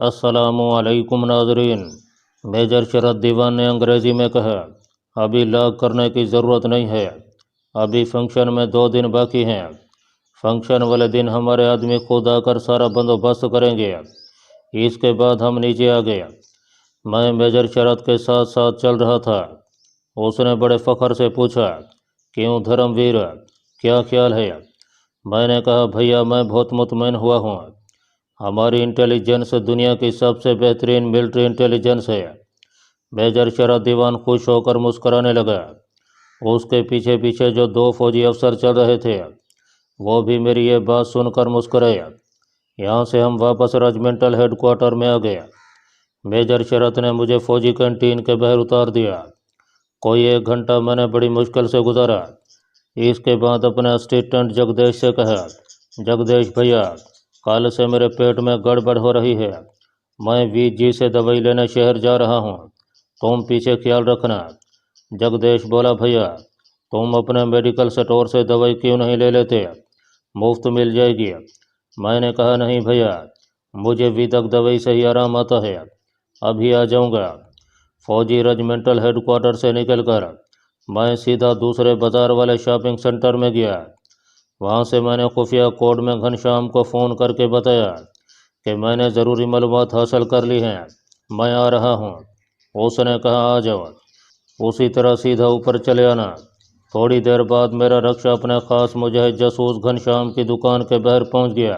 अस्सलामु अलैकुम नाजरीन। मेजर शरद दीवान ने अंग्रेज़ी में कहा, अभी लॉक करने की ज़रूरत नहीं है, अभी फंक्शन में 2 दिन बाकी हैं। फंक्शन वाले दिन हमारे आदमी खुद आकर सारा बंदोबस्त करेंगे। इसके बाद हम नीचे आ गए। मैं मेजर शरद के साथ साथ चल रहा था। उसने बड़े फ़ख्र से पूछा, क्यों धर्मवीर, क्या ख्याल है? मैंने कहा, भैया मैं बहुत मुतमईन हुआ हूँ। हमारी इंटेलिजेंस दुनिया की सबसे बेहतरीन मिलिट्री इंटेलिजेंस है। मेजर शरद दीवान खुश होकर मुस्कराने लगा। उसके पीछे पीछे जो 2 फौजी अफसर चल रहे थे वो भी मेरी ये बात सुनकर मुस्कराए। यहाँ से हम वापस रेजिमेंटल हेडक्वार्टर में आ गए। मेजर शरद ने मुझे फौजी कैंटीन के बाहर उतार दिया। कोई 1 घंटा मैंने बड़ी मुश्किल से गुजारा। इसके बाद अपने असिस्टेंट जगदेश से कहा, जगदेश भैया, कल से मेरे पेट में गड़बड़ हो रही है। मैं वीजी से दवाई लेने शहर जा रहा हूँ, तुम पीछे ख्याल रखना। जगदेश बोला, भैया तुम अपने मेडिकल स्टोर से दवाई क्यों नहीं ले लेते, मुफ्त मिल जाएगी। मैंने कहा, नहीं भैया, मुझे विदक दवाई से ही आराम आता है, अभी आ जाऊँगा। फौजी रेजिमेंटल हेडक्वार्टर से निकलकर मैं सीधा दूसरे बाज़ार वाले शॉपिंग सेंटर में गया। वहाँ से मैंने खुफिया कोड में घनश्याम को फ़ोन करके बताया कि मैंने ज़रूरी मालूमात हासिल कर ली हैं, मैं आ रहा हूँ। उसने कहा, आ जाओ। उसी तरह सीधा ऊपर चले आना। थोड़ी देर बाद मेरा रक्षा अपने खास मुजाहिद जासूस घनश्याम की दुकान के बाहर पहुँच गया।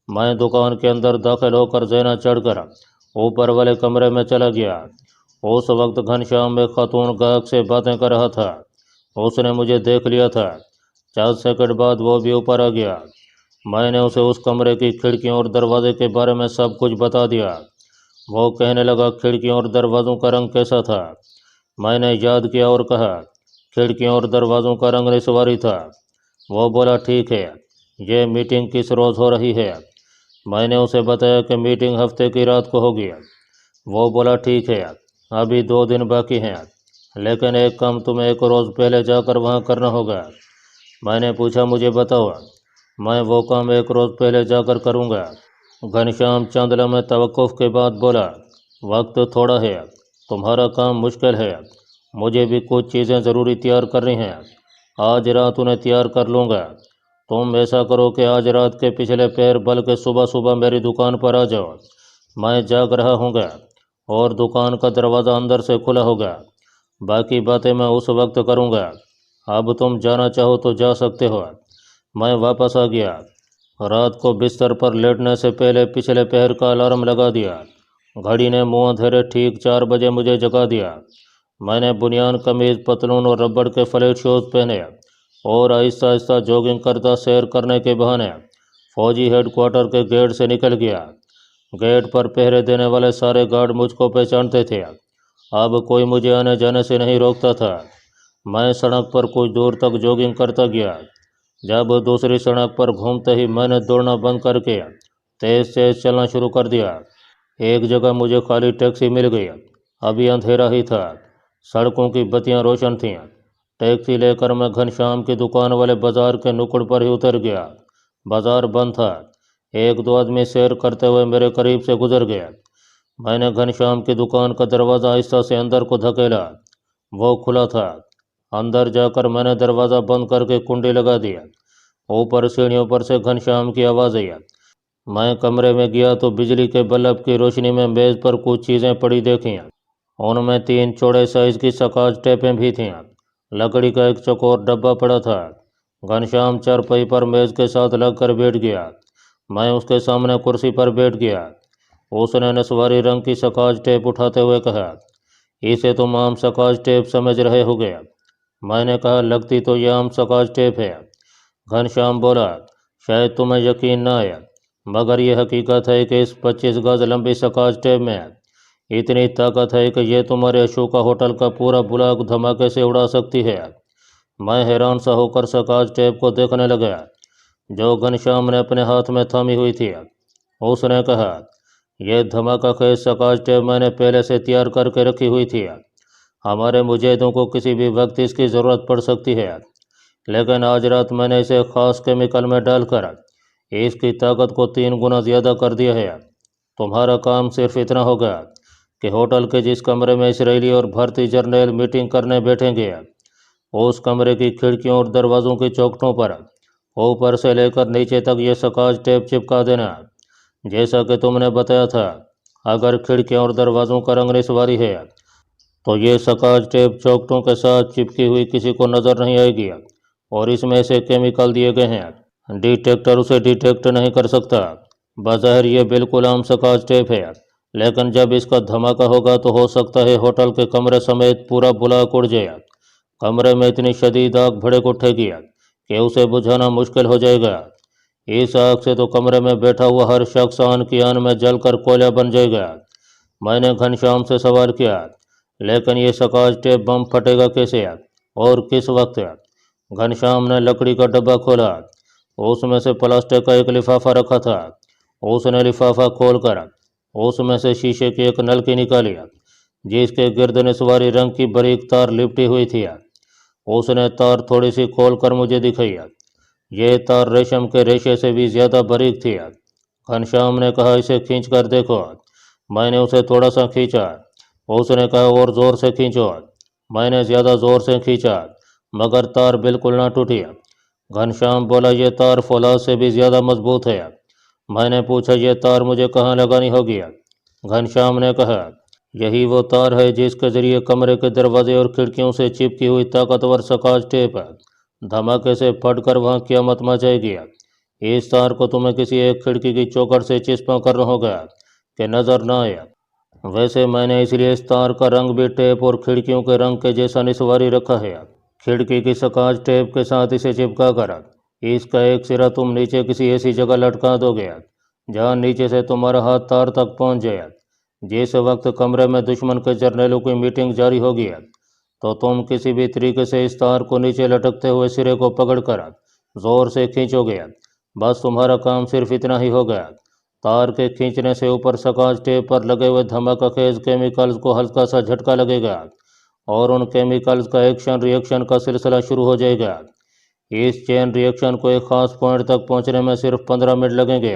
मैं दुकान के अंदर दाखिल होकर ज़ैना चढ़कर ऊपर वाले कमरे में चला गया। उस वक्त घनश्याम एक खातून गाहक से बातें कर रहा था। उसने मुझे देख लिया था। 4 सेकंड बाद वो भी ऊपर आ गया। मैंने उसे उस कमरे की खिड़कियों और दरवाजे के बारे में सब कुछ बता दिया। वो कहने लगा, खिड़कियों और दरवाज़ों का रंग कैसा था? मैंने याद किया और कहा, खिड़कियों और दरवाज़ों का रंग नस्वारी था। वो बोला, ठीक है, ये मीटिंग किस रोज़ हो रही है? मैंने उसे बताया कि मीटिंग हफ्ते की रात को होगी। वो बोला, ठीक है, अभी 2 दिन बाकी हैं, लेकिन एक काम तुम्हें 1 रोज़ पहले जाकर वहाँ करना होगा। मैंने पूछा, मुझे बताओ। मैं वो काम 1 रोज़ पहले जाकर करूँगा। घनश्याम चंद लम्हे तवक्कुफ़ के बाद बोला, वक्त थोड़ा है, तुम्हारा काम मुश्किल है, मुझे भी कुछ चीज़ें ज़रूरी तैयार करनी हैं, आज रात उन्हें तैयार कर लूँगा। तुम ऐसा करो कि आज रात के पिछले पहर बल्कि सुबह सुबह मेरी दुकान पर आ जाओ। मैं जाग रहा हूँगा और दुकान का दरवाज़ा अंदर से खुला होगा। बाकी बातें मैं उस वक्त करूँगा। अब तुम जाना चाहो तो जा सकते हो। मैं वापस आ गया। रात को बिस्तर पर लेटने से पहले पिछले पहर का अलार्म लगा दिया। घड़ी ने मुँह अंधेरे ठीक 4 बजे मुझे जगा दिया। मैंने बुनियान कमीज, पतलून और रबड़ के फ्लेट शूज़ पहने और आहिस्ता आहिस्ता जॉगिंग करता सैर करने के बहाने फौजी हेडक्वार्टर के गेट से निकल गया। गेट पर पहरे देने वाले सारे गार्ड मुझको पहचानते थे। अब कोई मुझे आने जाने से नहीं रोकता था। मैं सड़क पर कुछ दूर तक जॉगिंग करता गया। जब दूसरी सड़क पर घूमते ही मैंने दौड़ना बंद करके तेज तेज चलना शुरू कर दिया। एक जगह मुझे खाली टैक्सी मिल गई। अभी अंधेरा ही था, सड़कों की बत्तियां रोशन थीं। टैक्सी लेकर मैं घनश्याम की दुकान वाले बाजार के नुक्कड़ पर ही उतर गया। बाजार बंद था। 1-2 आदमी सैर करते हुए मेरे करीब से गुजर गया। मैंने घनश्याम की दुकान का दरवाज़ा आहिस्ता से अंदर को धकेला। वो खुला था। अंदर जाकर मैंने दरवाज़ा बंद करके कुंडी लगा दिया। ऊपर सीढ़ियों पर से घनश्याम की आवाज़ आई। मैं कमरे में गया तो बिजली के बल्ब की रोशनी में मेज़ पर कुछ चीज़ें पड़ी देखी। उनमें 3 चौड़े साइज़ की स्कॉच टेपें भी थीं। लकड़ी का एक चौकोर डब्बा पड़ा था। घनश्याम चारपाई पर मेज़ के साथ लगकर बैठ गया। मैं उसके सामने कुर्सी पर बैठ गया। उसने नस्वारी रंग की स्कॉच टेप उठाते हुए कहा, इसे तुम आम स्कॉच टेप समझ रहे होगे। मैंने कहा, लगती तो ये आम स्कॉच टेप है। घनश्याम बोला, शायद तुम्हें यकीन ना आया, मगर यह हकीकत है कि इस 25 गज लंबी स्कॉच टेप में इतनी ताकत है कि यह तुम्हारे अशोका होटल का पूरा ब्लॉक धमाके से उड़ा सकती है। मैं हैरान सा होकर स्कॉच टेप को देखने लगा जो घनश्याम ने अपने हाथ में थामी हुई थी। उसने कहा, यह धमाका खेज स्कॉच टेप मैंने पहले से तैयार करके रखी हुई थी। हमारे मुजाहिदों को किसी भी वक्त इसकी ज़रूरत पड़ सकती है, लेकिन आज रात मैंने इसे ख़ास केमिकल में डालकर इसकी ताकत को 3 गुना ज़्यादा कर दिया है। تمہارا کام صرف اتنا ہوگا کہ ہوٹل کے جس کمرے میں اسرائیلی اور بھارتی جرنیل میٹنگ کرنے بیٹھیں گے اس کمرے کی کھڑکیوں اور دروازوں کی چوکھٹوں پر اوپر سے لے کر نیچے تک یہ سکاچ ٹیپ چپکا دینا، جیسا کہ تم نے بتایا تھا۔ اگر کھڑکیوں اور دروازوں کا رنگ نسواری ہے تو یہ سکاچ ٹیپ چوکھٹوں کے ساتھ چپکی ہوئی کسی کو نظر نہیں آئے گی، اور اس میں سے کیمیکل دیے گئے ہیں، ڈیٹیکٹر اسے ڈیٹیکٹ نہیں کر سکتا۔ بظاہر یہ بالکل عام سکاچ ٹیپ ہے، لیکن جب اس کا دھماکہ ہوگا تو ہو سکتا ہے ہوٹل کے کمرے سمیت پورا بلاک اڑ جائے۔ کمرے میں اتنی شدید آگ بھڑک اٹھے گی کہ اسے بجھانا مشکل ہو جائے گا۔ اس آگ سے تو کمرے میں بیٹھا ہوا ہر شخص آن کی آن میں جل کر کوئلہ بن جائے گا۔ میں نے گھنشیام سے سوال کیا، لیکن یہ سکاچ ٹیپ بم پھٹے گا کیسے اور کس وقت؟ گھنشیام نے لکڑی کا ڈبہ کھولا، اس میں سے پلاسٹک کا ایک لفافہ رکھا تھا۔ اس نے لفافہ کھول کر اس میں سے شیشے کی ایک نلکی نکالی جس کے گرد نسواری رنگ کی باریک تار لپٹی ہوئی تھی۔ اس نے تار تھوڑی سی کھول کر مجھے دکھائی۔ یہ تار ریشم کے ریشے سے بھی زیادہ باریک تھی۔ گھنشیام نے کہا، اسے کھینچ کر دیکھو۔ میں نے اسے تھوڑا سا کھینچا۔ اس نے کہا، اور زور سے کھینچو۔ میں نے زیادہ زور سے کھینچا مگر تار بالکل نہ ٹوٹی۔ گھنشیام بولا، یہ تار فولاد سے بھی زیادہ مضبوط ہے۔ میں نے پوچھا، یہ تار مجھے کہاں لگانی ہوگی؟ گھنشیام نے کہا، یہی وہ تار ہے جس کے ذریعے کمرے کے دروازے اور کھڑکیوں سے چپکی ہوئی طاقتور سکاچ ٹیپ دھماکے سے پھٹ کر وہاں قیامت مچائے گی۔ اس تار کو تمہیں کسی ایک کھڑکی کی چوکھٹ سے چسپاں کرنا ہوگا کہ نظر نہ آئے۔ ویسے میں نے اس لیے اس تار کا رنگ بھی ٹیپ اور کھڑکیوں کے رنگ کے جیسا نسواری رکھا ہے۔ کھڑکی کی سکاچ ٹیپ کے ساتھ اسے چپکا کر اس کا ایک سرا تم نیچے کسی ایسی جگہ لٹکا دو گے جہاں نیچے سے تمہارا ہاتھ تار تک پہنچ جائے۔ جس وقت کمرے میں دشمن کے جرنیلوں کی میٹنگ جاری ہوگی تو تم کسی بھی طریقے سے اس تار کو نیچے لٹکتے ہوئے سرے کو پکڑ کر زور سے کھینچو گے۔ بس تمہارا کام صرف اتنا ہی ہوگا۔ تار کے کھینچنے سے اوپر سکاچ ٹیپ پر لگے ہوئے دھماکہ خیز کیمیکلز کو ہلکا سا جھٹکا لگے گا اور ان کیمیکلز کا ایکشن ری ایکشن کا سلسلہ شروع ہو جائے گا۔ اس چین ری ایکشن کو ایک خاص پوائنٹ تک پہنچنے میں صرف 15 منٹ لگیں گے،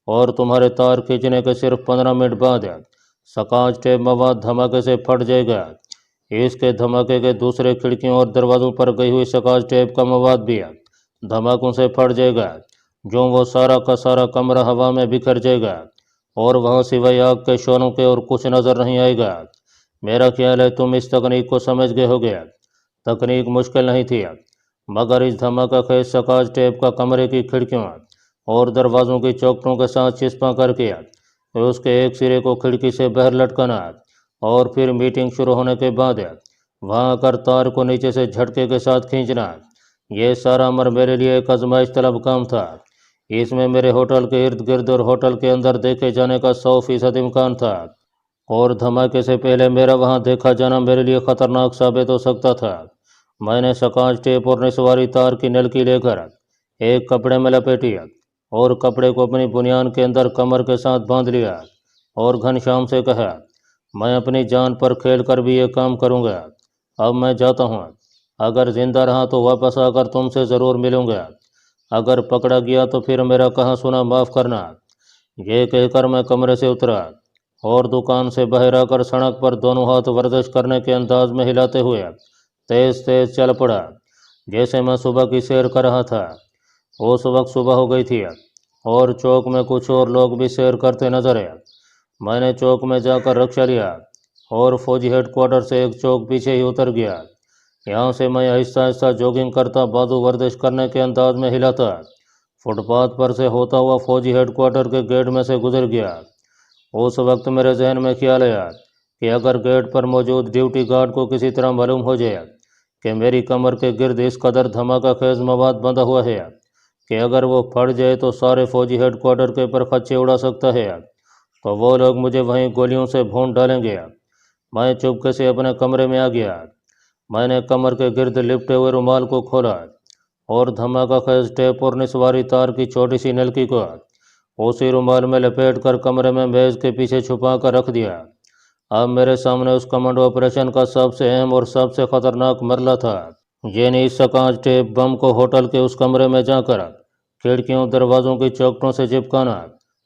اور تمہارے تار کھینچنے کے صرف 15 منٹ بعد سکاچ ٹیپ مواد دھماکے سے پھٹ جائے گا۔ اس کے دھماکے کے دوسرے کھڑکیوں اور دروازوں پر گئی ہوئی سکاچ ٹیپ کا مواد بھی دھماکوں سے پھٹ جائے گا، جو وہ سارا کا سارا کمرہ ہوا میں بکھر جائے گا اور وہاں سوائے آگ کے شعلوں کے اور کچھ نظر نہیں آئے گا۔ میرا خیال ہے تم اس تکنیک کو سمجھ گئے ہوگے۔ تکنیک مشکل نہیں تھی، مگر اس دھماکہ خیز سکاچ ٹیپ کا کمرے کی کھڑکیوں اور دروازوں کی چوکھٹوں کے ساتھ چسپاں کر کے اس کے ایک سرے کو کھڑکی سے باہر لٹکانا اور پھر میٹنگ شروع ہونے کے بعد وہاں کر تار کو نیچے سے جھٹکے کے ساتھ کھینچنا۔ یہ سارا عمر میرے لیے ایک آزمائش طلب کام تھا۔ اس میں میرے ہوٹل کے ارد گرد اور ہوٹل کے اندر دیکھے جانے کا 100% امکان تھا، اور دھماکے سے پہلے میرا وہاں دیکھا جانا میرے لیے خطرناک ثابت ہو سکتا تھا۔ میں نے سکاچ ٹیپ اور نسواری تار کی نلکی لے کر ایک کپڑے میں لپیٹی اور کپڑے کو اپنی بنیان کے اندر کمر کے ساتھ باندھ لیا اور گھنشیام سے کہا، میں اپنی جان پر کھیل کر بھی یہ کام کروں گا۔ اب میں جاتا ہوں۔ اگر زندہ رہا تو واپس آ کر تم سے ضرور ملوں گا، اگر پکڑا گیا تو پھر میرا کہا سنا معاف کرنا۔ یہ کہہ کر میں کمرے سے اترا اور دکان سے باہر آ کر سڑک پر دونوں ہاتھ ورزش کرنے کے انداز میں ہلاتے ہوئے تیز تیز چل پڑا، جیسے میں صبح کی سیر کر رہا تھا۔ اس وقت صبح ہو گئی تھی اور چوک میں کچھ اور لوگ بھی سیر کرتے نظر آئے۔ میں نے چوک میں جا کر رکشہ لیا اور فوجی ہیڈ کوارٹر سے ایک چوک پیچھے ہی اتر گیا۔ یہاں سے میں آہستہ آہستہ جوگنگ کرتا بازو ورزش کرنے کے انداز میں ہلاتا فٹ پاتھ پر سے ہوتا ہوا فوجی ہیڈ کوارٹر کے گیٹ میں سے گزر گیا۔ اس وقت میرے ذہن میں خیال آیا کہ اگر گیٹ پر موجود ڈیوٹی گارڈ کو کسی طرح معلوم ہو جائے کہ میری کمر کے گرد اس قدر دھماکہ خیز مواد بندھا ہوا ہے کہ اگر وہ پھٹ جائے تو سارے فوجی ہیڈ کوارٹر کے پر خدشے اڑا سکتا ہے، تو وہ لوگ مجھے وہیں گولیوں سے بھون ڈالیں گے۔ میں چپکے سے اپنے کمرے میں آ گیا۔ میں نے کمر کے گرد لپٹے ہوئے رومال کو کھولا اور دھماکہ خیز ٹیپ اور نسواری تار کی چھوٹی سی نلکی کو اسی رومال میں لپیٹ کر کمرے میں میز کے پیچھے چھپا کر رکھ دیا۔ اب میرے سامنے اس کمانڈو آپریشن کا سب سے اہم اور سب سے خطرناک مرحلہ تھا، یعنی اس سکاچ ٹیپ بم کو ہوٹل کے اس کمرے میں جا کر کھڑکیوں دروازوں کی چوکھٹوں سے چپکانا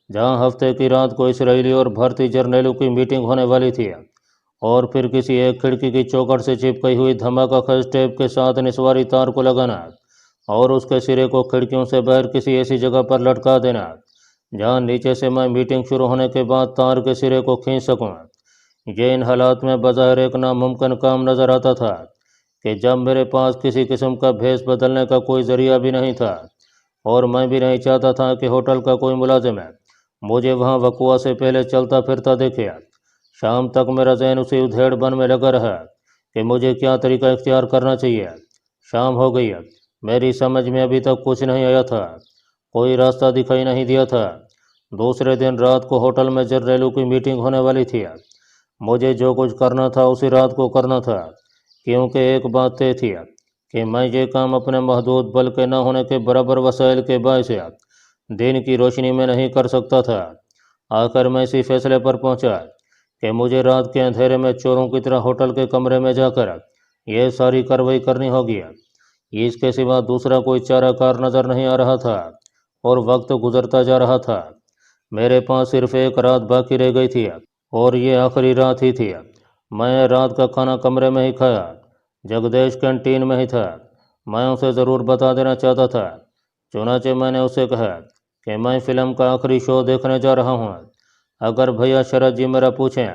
जहां हफ्ते की रात को इसराइली और भारतीय जर्नैलों की मीटिंग होने वाली थी, और फिर किसी एक खिड़की की चौखट से चिपकी हुई धमाका खज टेप के साथ निस्वारी तार को लगाना और उसके सिरे को खिड़कियों से बाहर किसी ऐसी जगह पर लटका देना जहां नीचे से मैं मीटिंग शुरू होने के बाद तार के सिरे को खींच सकूं। ये इन हालात में बज़ाहिर एक नामुमकिन काम नज़र आता था कि जब मेरे पास किसी किस्म का भेस बदलने का कोई ज़रिया भी नहीं था और मैं भी नहीं चाहता था कि होटल का कोई मुलाजिम है मुझे वहाँ वकूआ से पहले चलता फिरता देखे। शाम तक मेरा जहन उसी उधेड़ बन में लगा रहा कि मुझे क्या तरीका इख्तियार करना चाहिए। शाम हो गई, मेरी समझ में अभी तक कुछ नहीं आया था, कोई रास्ता दिखाई नहीं दिया था। दूसरे दिन रात को होटल में जर्नैलों की मीटिंग होने वाली थी। मुझे जो कुछ करना था उसी रात को करना था, क्योंकि एक बात तय थी कि मैं ये काम अपने महदूद बल के न होने के बराबर वसाइल के बायस दिन की रोशनी में नहीं कर सकता था। आखिर मैं इसी फैसले पर पहुंचा कि मुझे रात के अंधेरे में चोरों की तरह होटल के कमरे में जाकर यह सारी कार्रवाई करनी होगी। इसके सिवा दूसरा कोई चाराकार नज़र नहीं आ रहा था और वक्त गुजरता जा रहा था। मेरे पास सिर्फ एक रात बाकी रह गई थी और ये आखिरी रात ही थी। मैं रात का खाना कमरे में ही खाया, जगदीश कैंटीन में ही था। मैं उसे ज़रूर बता देना चाहता था, चुनाचे मैंने उसे कहा कि मैं फ़िल्म का आखिरी शो देखने जा रहा हूँ। अगर भैया शरद जी मेरा पूछें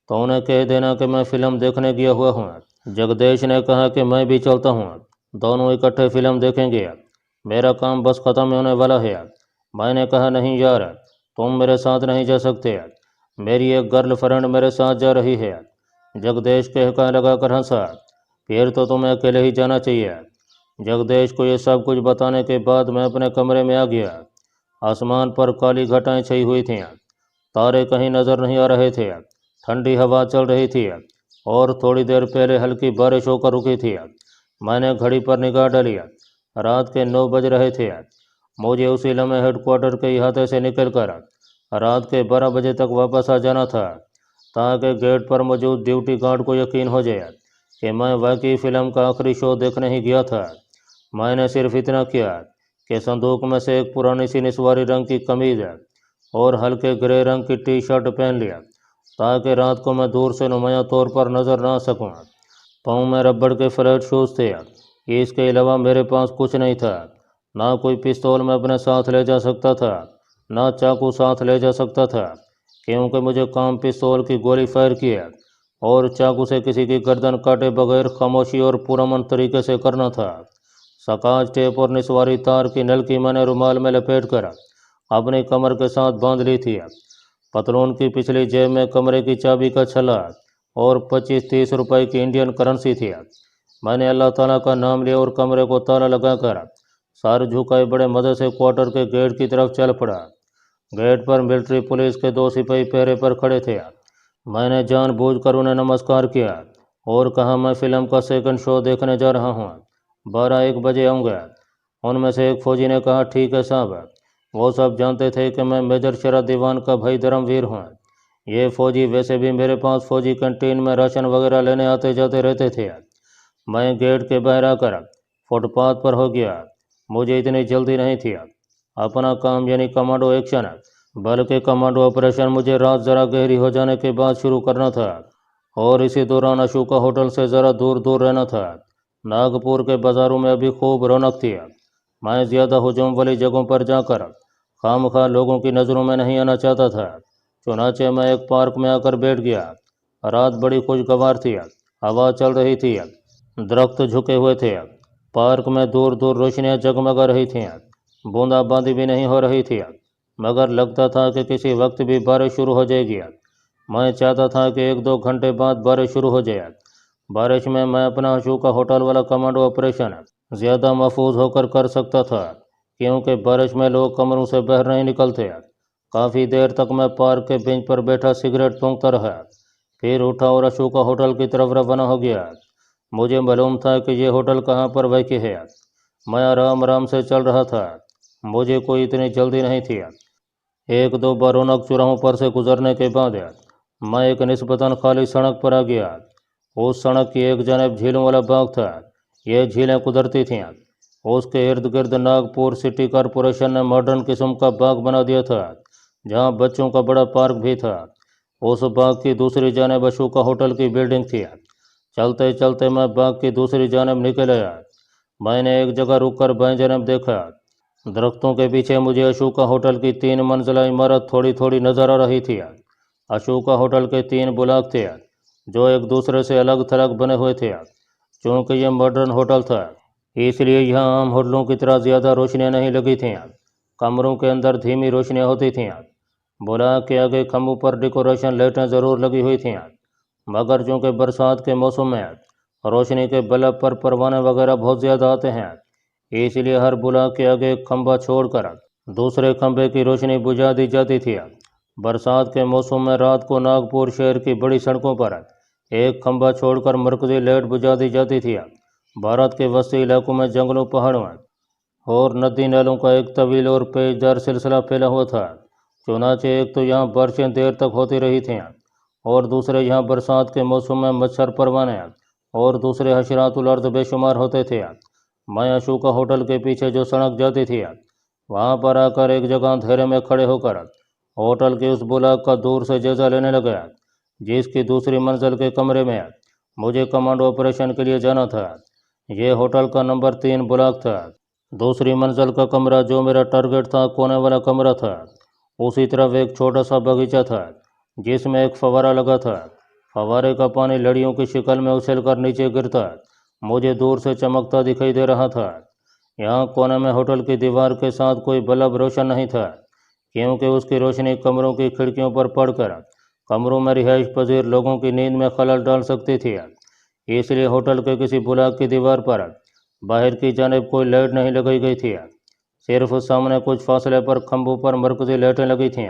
तो उन्हें कह देना कि मैं फ़िल्म देखने गया हुआ हूँ। जगदीश ने कहा कि मैं भी चलता हूँ, दोनों इकट्ठे फ़िल्म देखेंगे, मेरा काम बस ख़त्म होने वाला है। मैंने कहा नहीं यार, तुम मेरे साथ नहीं जा सकते, मेरी एक गर्ल फ्रेंड मेरे साथ जा रही है। जगदीश कहका लगा कर हंसा, फिर तो तुम्हें अकेले ही जाना चाहिए। जगदीश को ये सब कुछ बताने के बाद मैं अपने कमरे में आ गया। आसमान पर काली घटाएं छई हुई थीं, तारे कहीं नज़र नहीं आ रहे थे, ठंडी हवा चल रही थी और थोड़ी देर पहले हल्की बारिश होकर रुकी थी। मैंने घड़ी पर निगाह डाली, रात के 9 बज रहे थे। मुझे उसी लम्हे हेडक्वार्टर के इहाते से निकलकर रात के 12 बजे तक वापस आ जाना था, ताकि गेट पर मौजूद ड्यूटी गार्ड को यकीन हो जाए कि मैं वाकई फ़िल्म का आखिरी शो देखने ही गया था। मैंने सिर्फ इतना किया कि संदूक में से एक पुरानी सी निस्वारी रंग की कमीज और हल्के ग्रे रंग की टी शर्ट पहन लिया, ताकि रात को मैं दूर से नुमाया तौर पर नज़र ना सकूं। पाँव में रबड़ के फ्लैट शूज़ थे। इसके अलावा मेरे पास कुछ नहीं था। ना कोई पिस्तौल मैं अपने साथ ले जा सकता था, ना चाकू साथ ले जा सकता था, क्योंकि मुझे काम पिस्तौल की गोली फायर किए और चाकू से किसी की गर्दन काटे बगैर खामोशी और पुरअमन तरीके से करना था। सकाज टेप और निस्वारी तार की नलकी मैंने रुमाल में लपेट कर अपनी कमर के साथ बांध ली थी। पतलून की पिछली जेब में कमरे की चाबी का छल्ला और 25-30 रुपए की इंडियन करेंसी थी। मैंने अल्लाह ताला का नाम लिया और कमरे को ताला लगाकर सर झुकाए बड़े मज़े से क्वार्टर के गेट की तरफ चल पड़ा। गेट पर मिलिट्री पुलिस के 2 सिपाही पहरे पर खड़े थे। मैंने जानबूझकर उन्हें नमस्कार किया और कहा मैं फ़िल्म का सेकंड शो देखने जा रहा हूँ, 12-1 बजे आऊँगा। उनमें से एक फ़ौजी ने कहा ठीक है साहब। वो सब जानते थे कि मैं मेजर शरद दीवान का भाई धर्मवीर हूँ। ये फ़ौजी वैसे भी मेरे पास फ़ौजी कैंटीन में राशन वगैरह लेने आते जाते रहते थे। मैं गेट के बाहर आकर फुटपाथ पर हो गया। मुझे इतनी जल्दी नहीं थी अपना काम यानी कमांडो एक्शन, बल्कि कमांडो ऑपरेशन मुझे रात ज़रा गहरी हो जाने के बाद शुरू करना था और इसी दौरान अशोका होटल से ज़रा दूर दूर रहना था। नागपुर के बाज़ारों में अभी खूब रौनक थी। मैं ज़्यादा हुजूम वाली जगहों पर जाकर खामखा लोगों की नज़रों में नहीं आना चाहता था। चुनाचे मैं एक पार्क में आकर बैठ गया। रात बड़ी खुशगवार थी, हवा चल रही थी, दरख्त झुके हुए थे। पार्क में दूर दूर रोशनियां जगमगा रही थीं, बूंदाबांदी भी नहीं हो रही थी, मगर लगता था कि किसी वक्त भी बारिश शुरू हो जाएगी। मैं चाहता था कि 1-2 घंटे बाद बारिश शुरू हो जाए। बारिश में मैं अपना अशोका होटल वाला कमांडो ऑपरेशन ज़्यादा महफूज होकर कर सकता था, क्योंकि बारिश में लोग कमरों से बाहर नहीं निकलते। काफ़ी देर तक मैं पार्क के बेंच पर बैठा सिगरेट सूंघता रहा, फिर उठा और अशोका होटल की तरफ रवाना हो गया। मुझे मालूम था कि ये होटल कहाँ पर वाक़ई है। मैं आराम आराम से चल रहा था, मुझे कोई इतनी जल्दी नहीं थी। 1-2 बार रौनक चौराहों पर से गुजरने के बाद मैं एक निस्बतन खाली सड़क पर आ गया। उस सड़क की एक जानब झीलों वाला बाग था। ये झीलें कुदरती थीं। उसके इर्द गिर्द नागपुर सिटी कॉरपोरेशन ने मॉडर्न किस्म का बाग बना दिया था, जहाँ बच्चों का बड़ा पार्क भी था। उस बाग की दूसरी जानिब अशोका होटल की बिल्डिंग थी। चलते चलते मैं बाग की दूसरी जानिब निकल आया। मैंने एक जगह रुककर बाएं जानिब देखा। दरख्तों के पीछे मुझे अशोका होटल की 3 मंजिला इमारत थोड़ी थोड़ी नजर आ रही थी। अशोका होटल के 3 ब्लॉक थे जो एक दूसरे से अलग थलग बने हुए थे। चूँकि यह मॉडर्न होटल था इसलिए यहाँ आम होटलों की तरह ज़्यादा रोशनियाँ नहीं लगी थीं। कमरों के अंदर धीमी रोशनियाँ होती थीं। बुलाक के आगे खम्भों पर डेकोरेशन लाइटें ज़रूर लगी हुई थीं, मगर चूँकि बरसात के मौसम में रोशनी के बल्ब पर परवाने वगैरह बहुत ज़्यादा आते हैं, इसलिए हर बुलाक के आगे एक खंभा छोड़कर दूसरे खंभे की रोशनी बुझा दी जाती थी। बरसात के मौसम में रात को नागपुर शहर की बड़ी सड़कों पर एक खंभा छोड़कर मरकजी लाइट बुझा दी जाती थी। भारत के वसी इलाकों में जंगलों, पहाड़ों और नदी नालों का एक तवील और पेचदार सिलसिला फैला हुआ था। चुनाचे एक तो यहाँ बारिशें देर तक होती रही थीं और दूसरे यहाँ बरसात के मौसम में मच्छर, परवाने और दूसरे हशरातुल अर्द बेशुमार होते थे। मैं अशोका होटल के पीछे जो सड़क जाती थी वहाँ पर आकर एक जगह अंधेरे में खड़े होकर होटल के उस बुलाक का दूर से जायजा लेने लगा जिसकी दूसरी मंजिल के कमरे में मुझे कमांडो ऑपरेशन के लिए जाना था। ये होटल का नंबर 3 ब्लॉक था। दूसरी मंजिल का कमरा जो मेरा टारगेट था, कोने वाला कमरा था। उसी तरफ एक छोटा सा बगीचा था जिसमें एक फव्वारा लगा था। फव्वारे का पानी लड़ियों की शक्ल में उछलकर नीचे गिरता मुझे दूर से चमकता दिखाई दे रहा था। यहाँ कोने में होटल की दीवार के साथ कोई बल्ब रोशन नहीं था क्योंकि उसकी रोशनी कमरों की खिड़कियों पर पड़कर कमरों में रिहाइश पजीर लोगों की नींद में खलल डाल सकती थी। इसलिए होटल के किसी ब्लॉक की दीवार पर बाहर की जानिब कोई लाइट नहीं लगाई गई थी। सिर्फ सामने कुछ फासले पर खंभों पर मरकजी लाइटें लगी थीं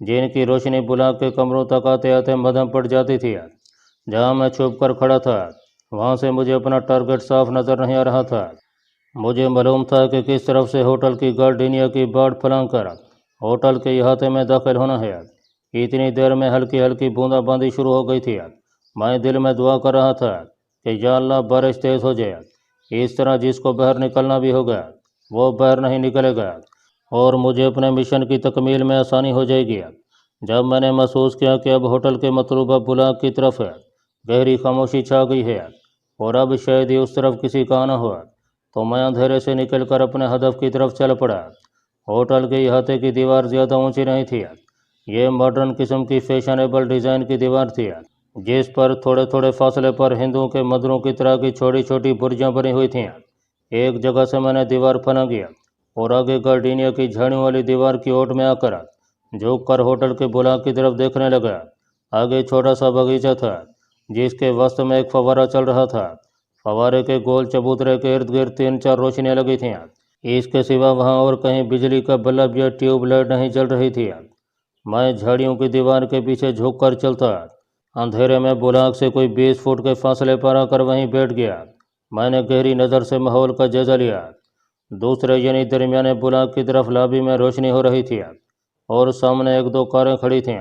जिनकी रोशनी ब्लॉक के कमरों तक आते आते मध्यम पड़ जाती थी। जहाँ मैं छुप कर खड़ा था वहाँ से मुझे अपना टारगेट साफ नजर नहीं आ रहा था। मुझे मालूम था कि किस तरफ से होटल की गार्डिनिया की बाड़ फलांग कर होटल के अहाते में दाखिल होना है। इतनी देर में हल्की हल्की बूंदाबांदी शुरू हो गई थी। मैं दिल में दुआ कर रहा था कि या अल्लाह बारिश तेज़ हो जाए, इस तरह जिसको बाहर निकलना भी होगा वो बाहर नहीं निकलेगा और मुझे अपने मिशन की तकमील में आसानी हो जाएगी। जब मैंने महसूस किया कि अब होटल के मतलूबा बुलाक की तरफ गहरी खामोशी छा गई है और अब शायद ही उस तरफ किसी का आना हो, तो मैं अंधेरे से निकलकर अपने हदफ की तरफ चल पड़ा। होटल के अहाते की दीवार ज़्यादा ऊंची नहीं थी। ये मॉडर्न किस्म की फैशनेबल डिज़ाइन की दीवार थी जिस पर थोड़े थोड़े फासले पर हिंदुओं के मंदिरों की तरह की छोटी छोटी बुर्जियाँ बनी हुई थीं। एक जगह से मैंने दीवार फना गया और आगे गार्डिनिया की झाड़ियों वाली दीवार की ओट में आकर झुक कर होटल के बुलाक की तरफ देखने लगा। आगे छोटा सा बगीचा था जिसके वसत में एक फव्वारा चल रहा था। फव्वारे के गोल चबूतरे के इर्द गिर्द 3-4 रोशनियाँ लगी थीं। इसके सिवा वहाँ और कहीं बिजली का बल्ब या ट्यूबलाइट नहीं जल रही थी। मैं झाड़ियों की दीवार के पीछे झुक कर चलता। अंधेरे में बुलाक से कोई 20 फुट के फासले पर आकर वहीं बैठ गया। मैंने गहरी नज़र से माहौल का जायजा लिया। दूसरे यानी दरमियाने बुलाक की तरफ लॉबी में रोशनी हो रही थी और सामने 1-2 कारें खड़ी थीं।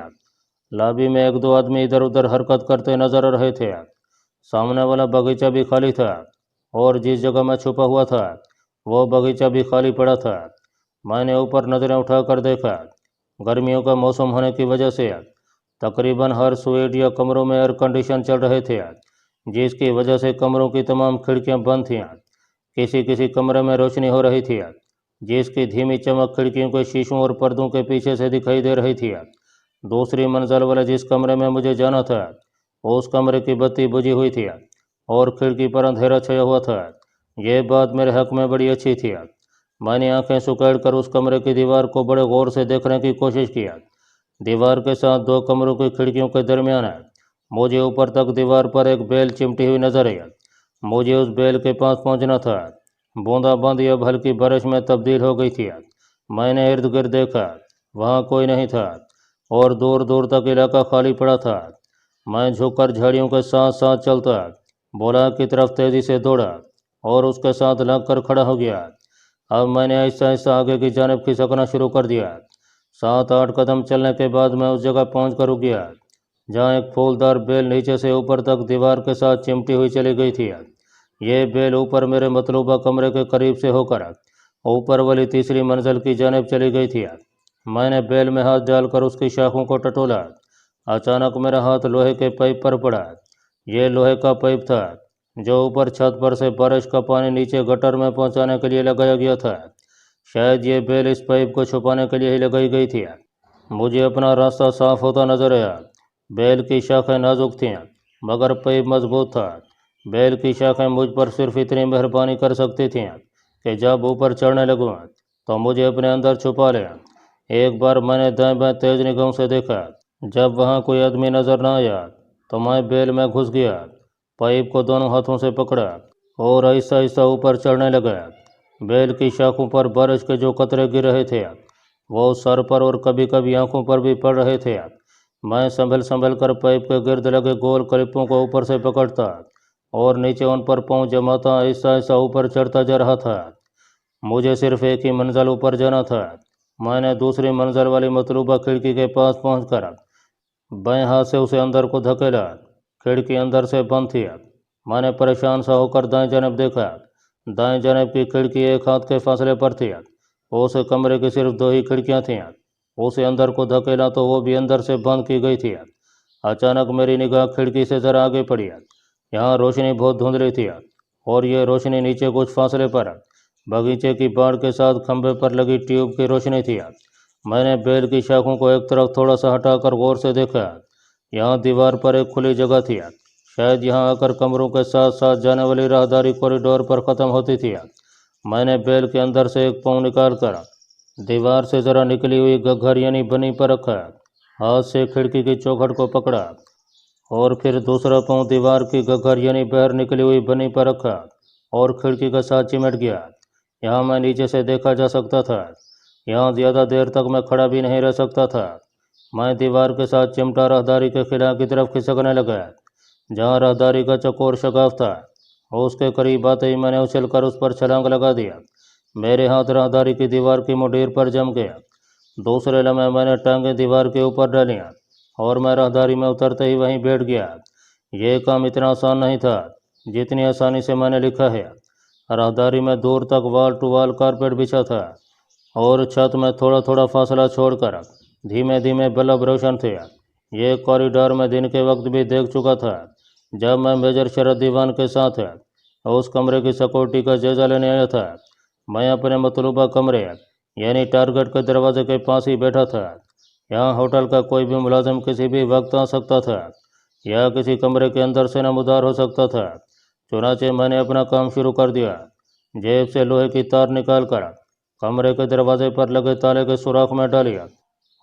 लॉबी में 1-2 आदमी इधर उधर हरकत करते नजर आ रहे थे। सामने वाला बगीचा भी खाली था और जिस जगह मैं छुपा हुआ था वो बगीचा भी खाली पड़ा था। मैंने ऊपर नज़रें उठाकर देखा। गर्मियों का मौसम होने की वजह से तकरीबन हर स्वीट या कमरों में एयर कंडीशन चल रहे थे जिसकी वजह से कमरों की तमाम खिड़कियां बंद थीं। किसी किसी कमरे में रोशनी हो रही थी जिसकी धीमी चमक खिड़कियों के शीशों और पर्दों के पीछे से दिखाई दे रही थी। दूसरी मंजिल वाले जिस कमरे में मुझे जाना था उस कमरे की बत्ती बुझी हुई थी और खिड़की पर अंधेरा छाया हुआ था। यह बात मेरे हक में बड़ी अच्छी थी। मैंने आंखें सुकेड़ कर उस कमरे की दीवार को बड़े गौर से देखने की कोशिश की। दीवार के साथ 2 कमरों की खिड़कियों के दरमियान मुझे ऊपर तक दीवार पर एक बेल चिमटी हुई नजर आई। मुझे उस बेल के पास पहुंचना था। बूंदाबांदी अब हल्की बारिश में तब्दील हो गई थी। मैंने इर्द गिर्द देखा, वहाँ कोई नहीं था और दूर दूर तक इलाका खाली पड़ा था। मैं झुककर झाड़ियों के साथ साथ चलता बुलाक की तरफ तेजी से दौड़ा और उसके साथ लग कर खड़ा हो गया। अब मैंने आहिस्ता आहिस्ता आगे की जानिब खिसकना शुरू कर दिया। 7-8 कदम चलने के बाद मैं उस जगह पहुंच कर रुक गया जहाँ एक फूलदार बेल नीचे से ऊपर तक दीवार के साथ चिमटी हुई चली गई थी। ये बेल ऊपर मेरे मतलूबा कमरे के करीब से होकर ऊपर वाली तीसरी मंजिल की जानिब चली गई थी। میں نے بیل میں ہاتھ ڈال کر اس کی شاخوں کو ٹٹولا۔ اچانک میرا ہاتھ لوہے کے پائپ پر پڑا۔ یہ لوہے کا پائپ تھا جو اوپر چھت پر سے بارش کا پانی نیچے گٹر میں پہنچانے کے لیے لگایا گیا تھا۔ شاید یہ بیل اس پائپ کو چھپانے کے لیے ہی لگائی گئی تھی۔ مجھے اپنا راستہ صاف ہوتا نظر آیا۔ بیل کی شاخیں نازک تھیں مگر پائپ مضبوط تھا۔ بیل کی شاخیں مجھ پر صرف اتنی مہربانی کر سکتی تھیں کہ جب اوپر چڑھنے لگوں تو مجھے اپنے اندر چھپا لیں۔ ایک بار میں نے دائیں بائیں تیز نگاہوں سے دیکھا۔ جب وہاں کوئی آدمی نظر نہ آیا تو میں بیل میں گھس گیا، پائپ کو دونوں ہاتھوں سے پکڑا اور آہستہ آہستہ اوپر چڑھنے لگا۔ بیل کی شاخوں پر بارش کے جو قطرے گر رہے تھے وہ سر پر اور کبھی کبھی آنکھوں پر بھی پڑ رہے تھے۔ میں سنبھل سنبھل کر پائپ کے گرد لگے گول کلپوں کو اوپر سے پکڑتا اور نیچے ان پر پاؤں جماتا آہستہ آہستہ اوپر چڑھتا جا رہا تھا۔ مجھے صرف ایک ہی منزل اوپر جانا تھا۔ میں نے دوسری منزل والی مطلوبہ کھڑکی کے پاس پہنچ کر بائیں ہاتھ سے اسے اندر کو دھکیلا۔ کھڑکی اندر سے بند تھی۔ میں نے پریشان سا ہو کر دائیں جانب دیکھا۔ دائیں جانب کی کھڑکی ایک ہاتھ کے فاصلے پر تھی۔ اس کمرے کی صرف 2 ہی کھڑکیاں تھیں۔ اسے اندر کو دھکیلا تو وہ بھی اندر سے بند کی گئی تھی۔ اچانک میری نگاہ کھڑکی سے ذرا آگے پڑی۔ یہاں روشنی بہت دھندلی تھی اور یہ روشنی نیچے کچھ فاصلے پر باغیچے کی باڑ کے ساتھ کھمبے پر لگی ٹیوب کی روشنی تھی۔ میں نے بیل کی شاخوں کو ایک طرف تھوڑا سا ہٹا کر غور سے دیکھا۔ یہاں دیوار پر ایک کھلی جگہ تھی۔ شاید یہاں آ کر کمروں کے ساتھ ساتھ جانے والی راہداری کوریڈور پر ختم ہوتی تھی۔ میں نے بیل کے اندر سے ایک پاؤں نکال کر دیوار سے ذرا نکلی ہوئی گگھر یعنی بنی پر رکھا۔ ہاتھ سے کھڑکی کی چوکھٹ کو پکڑا اور پھر دوسرا پاؤں دیوار کی گگھر یعنی باہر نکلی ہوئی بنی پر رکھا اور کھڑکی کے ساتھ چمٹ گیا۔ یہاں میں نیچے سے دیکھا جا سکتا تھا۔ یہاں زیادہ دیر تک میں کھڑا بھی نہیں رہ سکتا تھا۔ میں دیوار کے ساتھ چمٹا راہداری کے خلا کی طرف کھسکنے لگا جہاں راہداری کا چکور شگاف تھا۔ اس کے قریب آتے ہی میں نے اچھل کر اس پر چھلانگ لگا دیا۔ میرے ہاتھ راہداری کی دیوار کی مڈیر پر جم گیا۔ دوسرے لمحے میں نے ٹانگیں دیوار کے اوپر ڈالیں اور میں راہداری میں اترتے ہی وہیں بیٹھ گیا۔ یہ کام اتنا آسان نہیں تھا جتنی آسانی سے میں نے لکھا ہے۔ راہداری میں دور تک وال ٹو وال کارپیٹ بچھا تھا اور چھت میں تھوڑا تھوڑا فاصلہ چھوڑ کر دھیمے دھیمے بلب روشن تھے۔ یہ کوریڈور میں دن کے وقت بھی دیکھ چکا تھا جب میں میجر شرد دیوان کے ساتھ اس کمرے کی سیکورٹی کا جائزہ لینے آیا تھا۔ میں اپنے مطلوبہ کمرے یعنی ٹارگٹ کے دروازے کے پاس ہی بیٹھا تھا۔ یہاں ہوٹل کا کوئی بھی ملازم کسی بھی وقت آ سکتا تھا یا کسی کمرے کے اندر سے نمودار ہو سکتا تھا۔ چنانچہ میں نے اپنا کام شروع کر دیا۔ جیب سے لوہے کی تار نکال کر کمرے کے دروازے پر لگے تالے کے سوراخ میں ڈالیا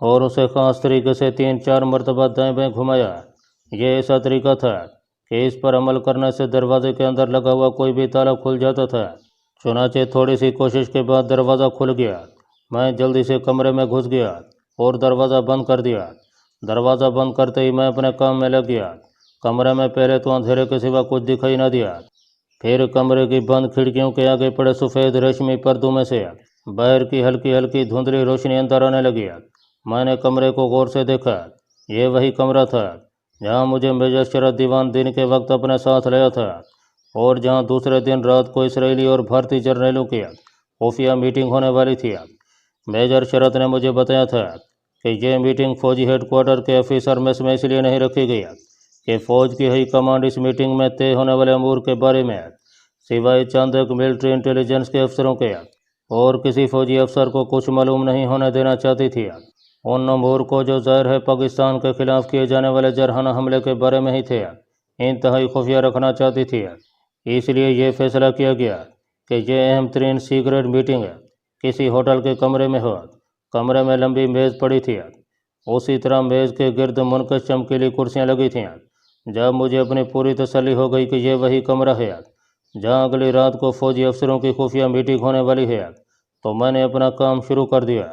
اور اسے خاص طریقے سے 3-4 مرتبہ دائیں بائیں گھمایا۔ یہ ایسا طریقہ تھا کہ اس پر عمل کرنے سے دروازے کے اندر لگا ہوا کوئی بھی تالا کھل جاتا تھا۔ چنانچہ تھوڑی سی کوشش کے بعد دروازہ کھل گیا۔ میں جلدی سے کمرے میں گھس گیا اور دروازہ بند کر دیا۔ دروازہ بند کرتے ہی میں اپنے کام میں لگ گیا۔ کمرے میں پہلے تو اندھیرے کے سوا کچھ دکھائی نہ دیا۔ پھر کمرے کی بند کھڑکیوں کے آگے پڑے سفید ریشمی پردوں میں سے باہر کی ہلکی ہلکی دھندلی روشنی اندر آنے لگی۔ میں نے کمرے کو غور سے دیکھا۔ یہ وہی کمرہ تھا جہاں مجھے میجر شرد دیوان دن کے وقت اپنے ساتھ لایا تھا اور جہاں دوسرے دن رات کو اسرائیلی اور بھارتی جرنیلوں کی خفیہ میٹنگ ہونے والی تھی۔ میجر شرد نے مجھے بتایا تھا کہ یہ میٹنگ فوجی ہیڈ کوارٹر کے آفیسر میس میں اس لیے نہیں رکھی گئی کہ فوج کی ہائی کمانڈ اس میٹنگ میں طے ہونے والے امور کے بارے میں سوائے چند ایک ملٹری انٹیلیجنس کے افسروں کے اور کسی فوجی افسر کو کچھ معلوم نہیں ہونے دینا چاہتی تھی۔ ان امور کو جو ظاہر ہے پاکستان کے خلاف کیے جانے والے جارحانہ حملے کے بارے میں ہی تھے انتہائی خفیہ رکھنا چاہتی تھی۔ اس لیے یہ فیصلہ کیا گیا کہ یہ اہم ترین سیکریٹ میٹنگ کسی ہوٹل کے کمرے میں ہو۔ کمرے میں لمبی میز پڑی تھی، اسی طرح میز کے گرد منقش چمکیلی کرسیاں لگی تھیں۔ جب مجھے اپنی پوری تسلی ہو گئی کہ یہ وہی کمرہ ہے جہاں اگلی رات کو فوجی افسروں کی خفیہ میٹنگ ہونے والی ہے تو میں نے اپنا کام شروع کر دیا۔